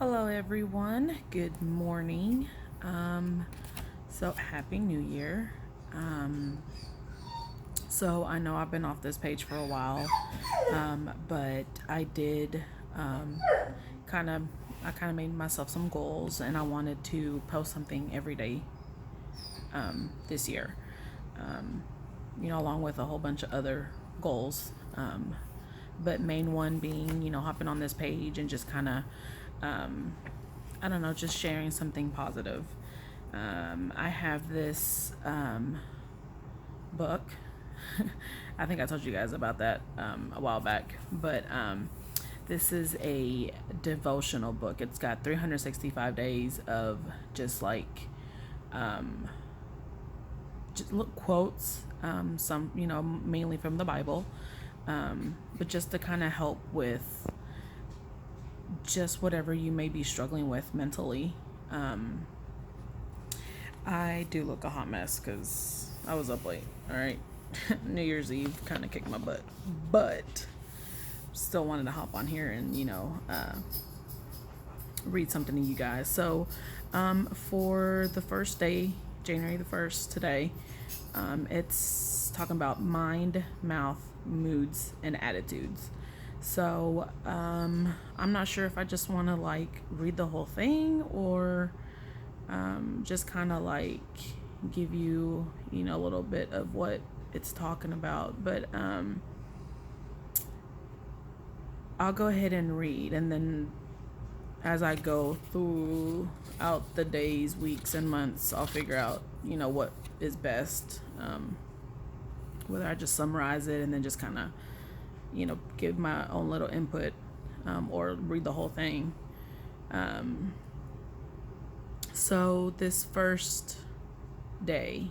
Hello, everyone. Good morning. So happy New Year. Um, so I know I've been off this page for a while, but I did kind of I kind of made myself some goals, and I wanted to post something every day this year. Along with a whole bunch of other goals. But main one being, hopping on this page and just kind of I don't know, just sharing something positive. I have this book. I think I told you guys about that a while back, but this is a devotional book. It's got 365 days of just like just look quotes, some mainly from the Bible, but just to kind of help with just whatever you may be struggling with mentally. I do look a hot mess because I was up late. All right. New Year's Eve kind of kicked my butt, but still wanted to hop on here and, read something to you guys. So, for the first day, January the 1st, today, it's talking about mind, mouth, moods, and attitudes. So, I'm not sure if I just want to like read the whole thing or just kind of like give you, a little bit of what it's talking about. But I'll go ahead and read, and then as I go throughout the days, weeks, and months, I'll figure out, what is best. Whether I just summarize it and then just kind of, give my own little input, or read the whole thing. So this first day,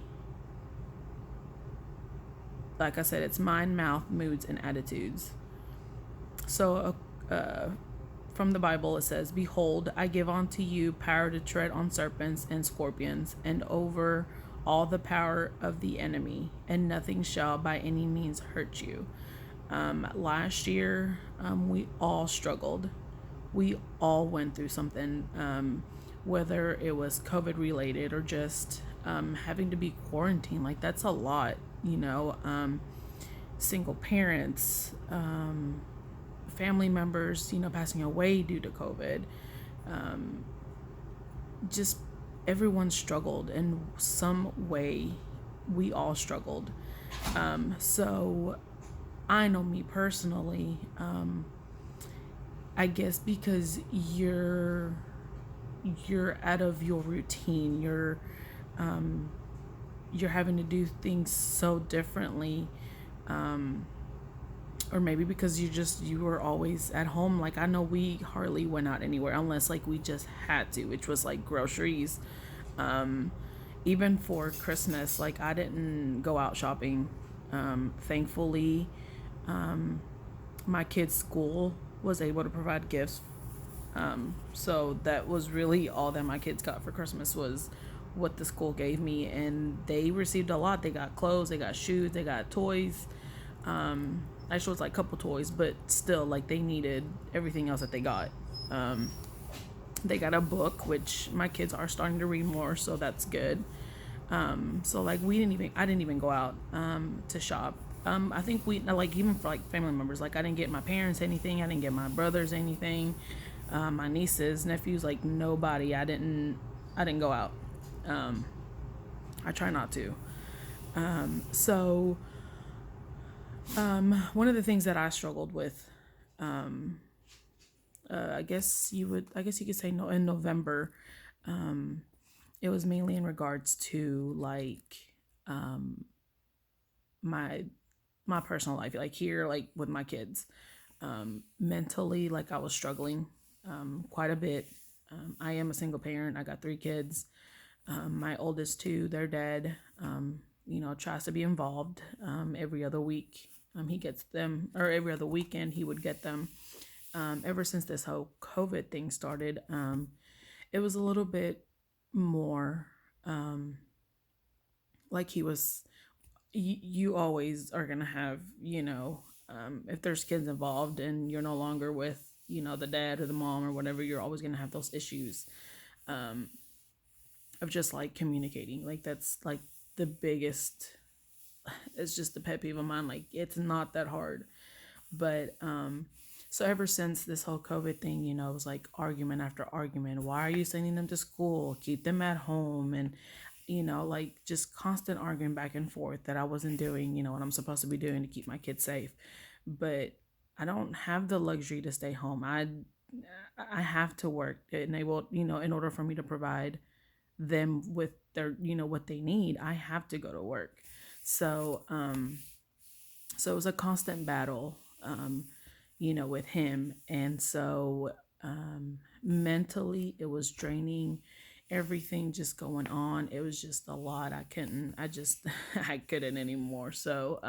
like I said, it's mind, mouth, moods, and attitudes. So from the Bible, it says, "Behold, I give unto you power to tread on serpents and scorpions, and over all the power of the enemy, and nothing shall by any means hurt you." Last year, we all struggled. We all went through something, whether it was COVID related or just having to be quarantined. Like, that's a lot, single parents, family members, passing away due to COVID. Just everyone struggled in some way. We all struggled. So I know me personally, I guess because you're out of your routine, you're having to do things so differently, or maybe because you were always at home. Like, I know we hardly went out anywhere unless like we just had to, which was like groceries. Even for Christmas, like, I didn't go out shopping. Thankfully, my kids' school was able to provide gifts. So that was really all that my kids got for Christmas was what the school gave me, and they received a lot. They got clothes, they got shoes, they got toys. Actually, it was like a couple toys, but still, like, they needed everything else that they got. They got a book, which my kids are starting to read more, so that's good. So like I didn't even go out to shop. I think we like, even for like family members, like, I didn't get my parents anything, I didn't get my brothers anything, my nieces, nephews, like nobody. I didn't go out. I try not to. So one of the things that I struggled with, I guess you could say, no, in November, it was mainly in regards to like my my personal life, like here, like with my kids. Mentally, like, I was struggling quite a bit. I am a single parent. I got three kids. My oldest two, they're dead. Tries to be involved every other week. He gets them, or every other weekend he would get them. Ever since this whole COVID thing started, it was a little bit more like he was. You always are gonna have, if there's kids involved and you're no longer with the dad or the mom or whatever, you're always going to have those issues um, of just like communicating. Like that's like the biggest, it's just the pet peeve of mine. Like it's not that hard. But so ever since this whole COVID thing, it was like argument after argument. Why are you sending them to school? Keep them at home. And like just constant arguing back and forth that I wasn't doing, what I'm supposed to be doing to keep my kids safe. But I don't have the luxury to stay home. I have to work, enable, in order for me to provide them with their, what they need. I have to go to work. So so it was a constant battle, with him. And so mentally, it was draining. Everything just going on. It was just a lot. I couldn't anymore. So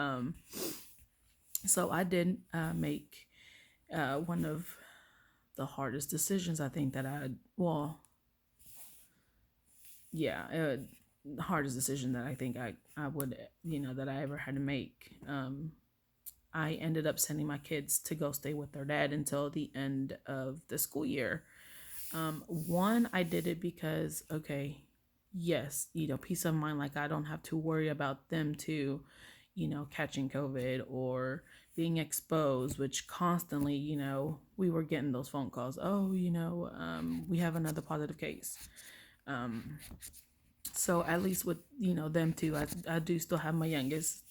I did make one of the hardest decisions I think that yeah, the hardest decision that I think I would, that I ever had to make. I ended up sending my kids to go stay with their dad until the end of the school year. One, I did it because, okay, yes, peace of mind. Like I don't have to worry about them too, catching COVID or being exposed, which constantly, we were getting those phone calls. Oh, we have another positive case. Um, so at least with, them too, I do still have my youngest.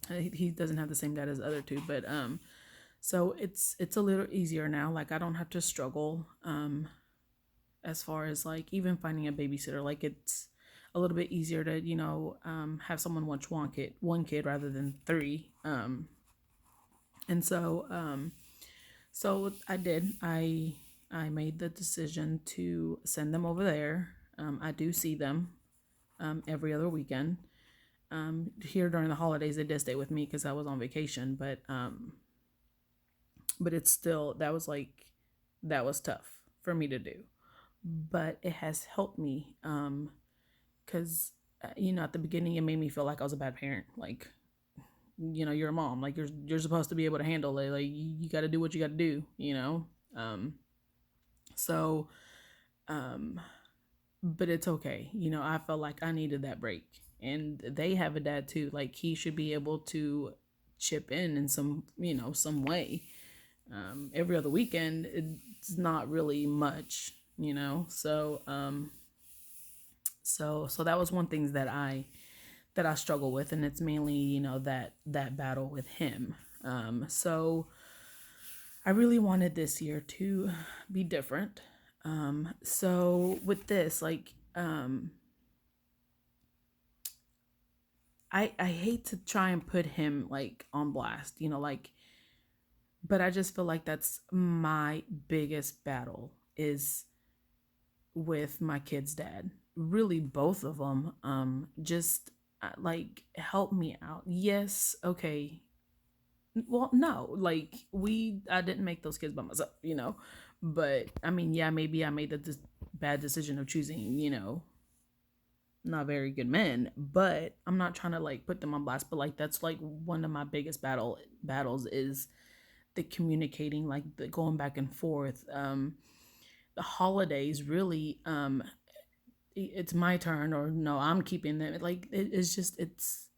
He doesn't have the same dad as the other two, but so it's a little easier now. Like I don't have to struggle as far as like even finding a babysitter. Like it's a little bit easier to have someone watch one kid rather than three. And so I did. I made the decision to send them over there. I do see them every other weekend. Here during the holidays, they did stay with me because I was on vacation, but it's still that was tough for me to do, but it has helped me because at the beginning it made me feel like I was a bad parent. Like you're a mom, like you're supposed to be able to handle it, like you got to do what you got to do, so but it's okay. I felt like I needed that break, and they have a dad too. Like he should be able to chip in some way. Every other weekend, it's not really much, so that was one thing that I struggle with, and it's mainly that battle with him. So I really wanted this year to be different. So with this, like, I hate to try and put him like on blast, like, but I just feel like that's my biggest battle is with my kid's dad. Really, both of them. Just like help me out. Yes, okay. Well, no, like I didn't make those kids by myself, but I mean, yeah, maybe I made the bad decision of choosing, not very good men, but I'm not trying to like put them on blast, but like that's like one of my biggest battles is the communicating, like the going back and forth. The holidays really, it's my turn, or no, I'm keeping them. Like it's just it's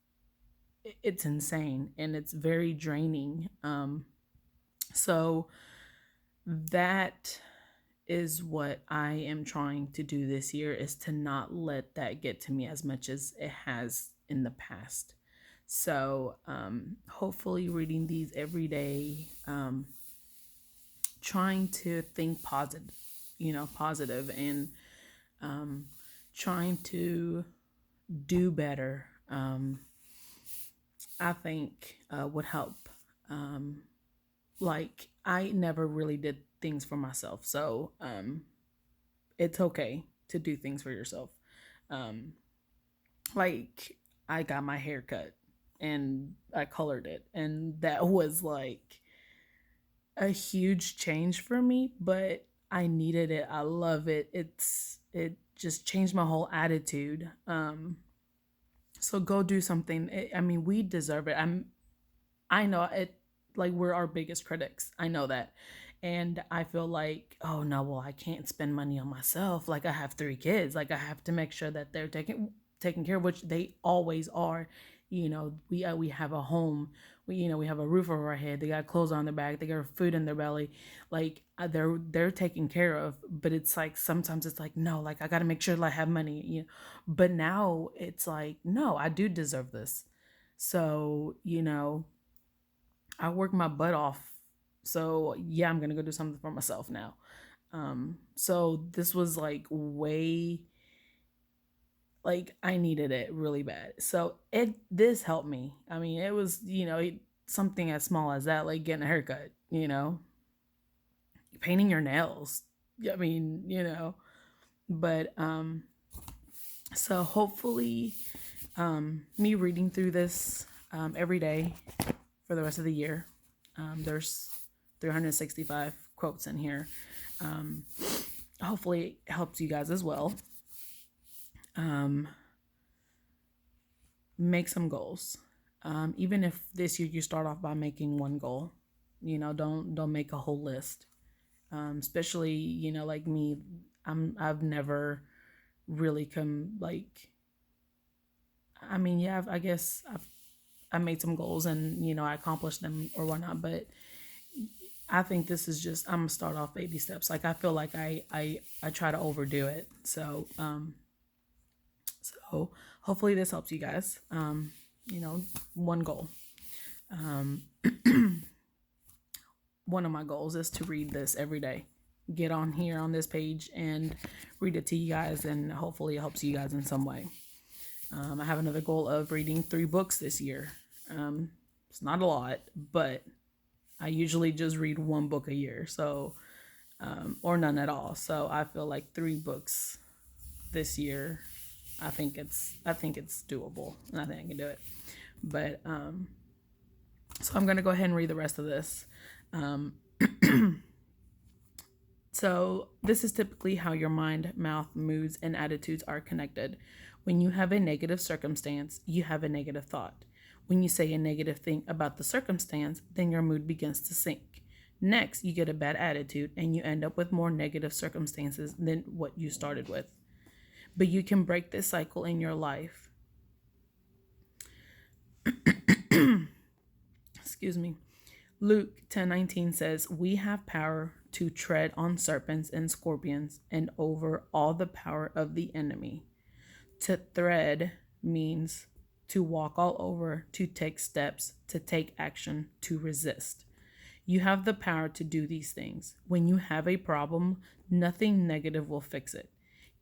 insane, and it's very draining. So that is what I am trying to do this year, is to not let that get to me as much as it has in the past. So hopefully reading these every day, trying to think positive, and trying to do better, I think would help. Like I never really did things for myself, so it's okay to do things for yourself. Um, like I got my hair cut and I colored it, and that was like a huge change for me, but I needed it. I love it. It just changed my whole attitude. So go do something. I mean, we deserve it. I know it. like we're our biggest critics. I know that. And I feel like, oh no, well, I can't spend money on myself. Like I have 3 kids. Like I have to make sure that they're taken care of, which they always are. We have a home. We have a roof over our head. They got clothes on their back. They got food in their belly. Like they're taken care of. But it's like sometimes it's like no, like I got to make sure that I have money. But now it's like no, I do deserve this. So I work my butt off. So yeah, I'm gonna go do something for myself now. So this was like way, like I needed it really bad. So this helped me. I mean, it was something as small as that, like getting a haircut, painting your nails. I mean, but so hopefully, me reading through this every day for the rest of the year. There's 365 quotes in here. Hopefully it helps you guys as well. Make some goals. Even if this year you start off by making one goal, don't make a whole list. Especially, like me, I've never really come like, I mean, yeah, I guess I made some goals and, I accomplished them or whatnot, but I think this is just, I'm gonna start off baby steps. Like I feel like I try to overdo it. So hopefully this helps you guys. One goal. One of my goals is to read this every day. Get on here on this page and read it to you guys, and hopefully it helps you guys in some way. I have another goal of reading 3 books this year. It's not a lot, but I usually just read 1 book a year, so or none at all. So I feel like 3 books this year. I think it's doable, and I think I can do it. But so I'm gonna go ahead and read the rest of this. So this is typically how your mind, mouth, moods, and attitudes are connected. When you have a negative circumstance, you have a negative thought. When you say a negative thing about the circumstance, then your mood begins to sink. Next, you get a bad attitude and you end up with more negative circumstances than what you started with. But you can break this cycle in your life. Excuse me. Luke 10:19 says, "We have power to tread on serpents and scorpions and over all the power of the enemy." To thread means to walk all over, to take steps, to take action, to resist. You have the power to do these things. When you have a problem, nothing negative will fix it.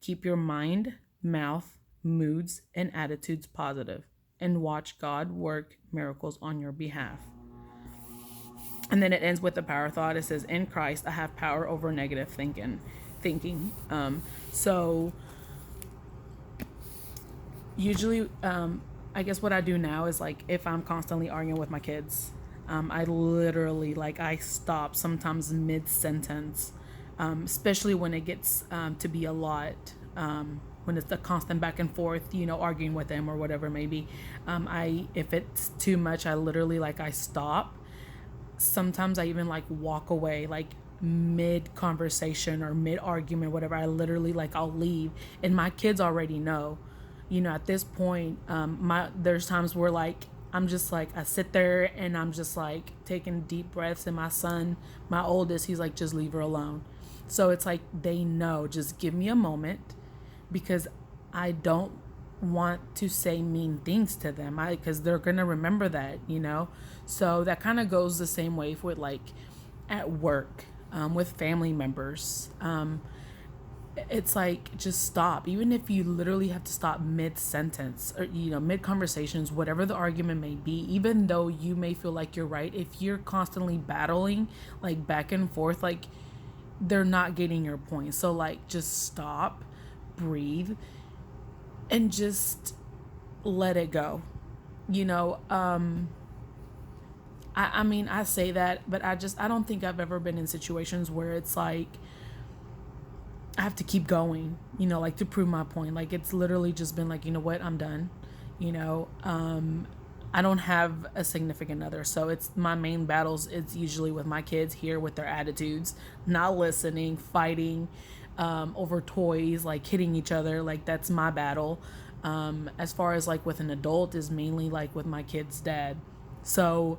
Keep your mind, mouth, moods, and attitudes positive, and watch God work miracles on your behalf. And then it ends with the power thought. It says, "In Christ, I have power over negative thinking." So usually, I guess what I do now is like if I'm constantly arguing with my kids, I literally I stop sometimes mid sentence, especially when it gets to be a lot. When it's the constant back and forth, arguing with them or whatever it may be. If it's too much, I literally I stop. Sometimes I even walk away mid conversation or mid argument, whatever. I literally I'll leave, and my kids already know. At this point, there's times where I'm just I sit there and I'm just taking deep breaths, and my son, my oldest, he's just leave her alone. So it's they know, just give me a moment, because I don't want to say mean things to them, because they're gonna remember that. So that kind of goes the same way with at work, with family members. It's just stop, even if you literally have to stop mid sentence or mid conversations, whatever the argument may be. Even though you may feel like you're right, if you're constantly battling back and forth, they're not getting your point. So just stop, breathe, and just let it go. I mean, I say that, but I don't think I've ever been in situations where it's I have to keep going, to prove my point. It's literally just been you know what, I'm done. I don't have a significant other, so it's my main battles. It's usually with my kids here with their attitudes, not listening, fighting over toys, like hitting each other. Like that's my battle. As far as like with an adult, is mainly like with my kid's dad. So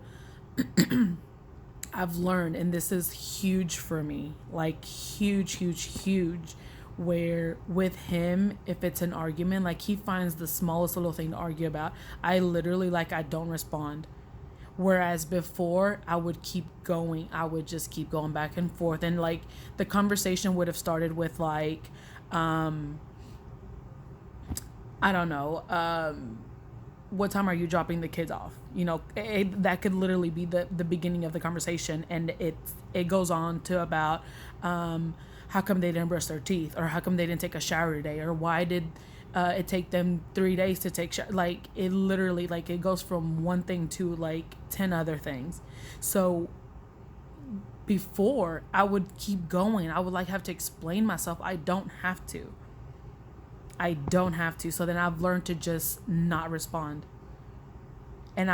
I've learned, and this is huge for me, like huge, huge, huge, where with him, if it's an argument, like he finds the smallest little thing to argue about, I literally, like, I don't respond. Whereas before, I would keep going. I would just keep going back and forth. And like the conversation would have started with, like, I don't know, what time are you dropping the kids off? That could literally be the beginning of the conversation, and it goes on to about how come they didn't brush their teeth, or how come they didn't take a shower today, or why did it take them 3 days to take like it literally, like, it goes from one thing to like 10 other things. So before, I would keep going. I would like have to explain myself. I don't have to. So then I've learned to just not respond. And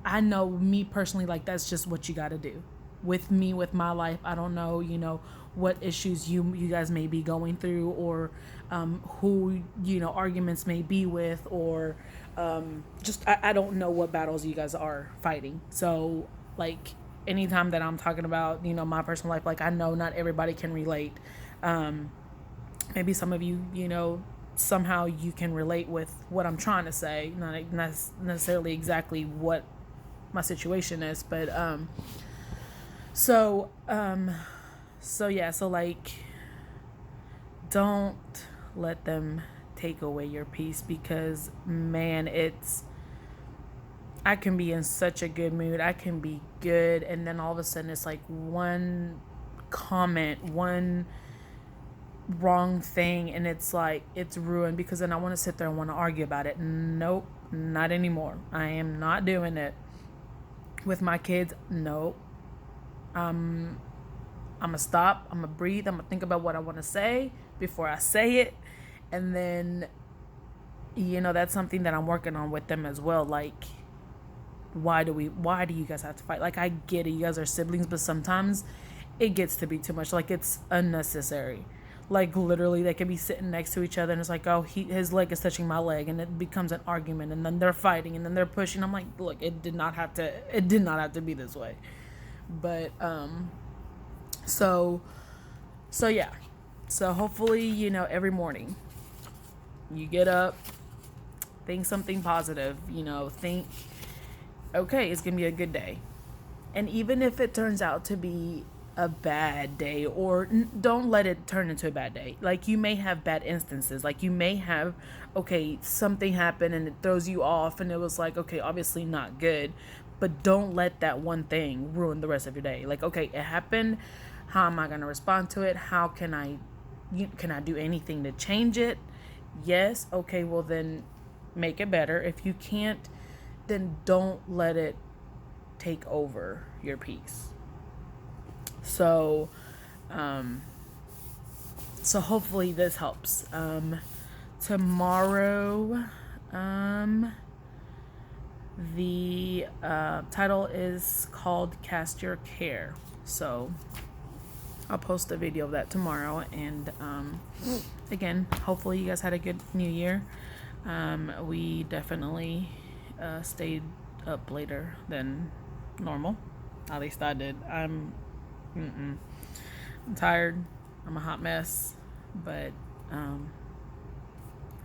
I know, me personally, like, that's just what you got to do. With me, with my life, I don't know, what issues you guys may be going through, or who, arguments may be with, or just I don't know what battles you guys are fighting. So like anytime that I'm talking about, my personal life, like, I know not everybody can relate. Maybe some of you, somehow you can relate with what I'm trying to say, not necessarily exactly what my situation is, but so yeah, so like, don't let them take away your peace, because man, I can be in such a good mood, I can be good, and then all of a sudden it's like one comment, one wrong thing, and it's like it's ruined, because then I want to sit there and want to argue about it. Nope, not anymore. I am not doing it with my kids. Nope. I'm gonna stop, I'm gonna breathe, I'm gonna think about what I want to say before I say it. And then that's something that I'm working on with them as well. Like, why do you guys have to fight? Like, I get it, you guys are siblings, but sometimes it gets to be too much. Like, it's unnecessary. Like, literally, they can be sitting next to each other, and it's like, oh, his leg is touching my leg, and it becomes an argument, and then they're fighting, and then they're pushing. I'm like, look, it did not have to be this way. But so yeah. So hopefully, every morning you get up, think something positive, think, okay, it's gonna be a good day. And even if it turns out to be a bad day, or don't let it turn into a bad day. Like, you may have bad instances, like you may have, okay, something happened and it throws you off, and it was like, okay, obviously not good, but don't let that one thing ruin the rest of your day. Like, okay, it happened, how am I going to respond to it? How can I do anything to change it? Yes, okay, well then make it better. If you can't, then don't let it take over your peace. So hopefully this helps. Tomorrow, the title is called Cast Your Care. So I'll post a video of that tomorrow. And again, hopefully you guys had a good new year. We definitely stayed up later than normal. At least I did. I'm tired. I'm a hot mess. But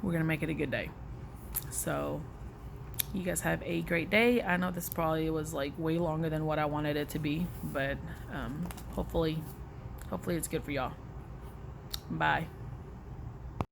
we're going to make it a good day. So you guys have a great day. I know this probably was like way longer than what I wanted it to be, but hopefully it's good for y'all. Bye.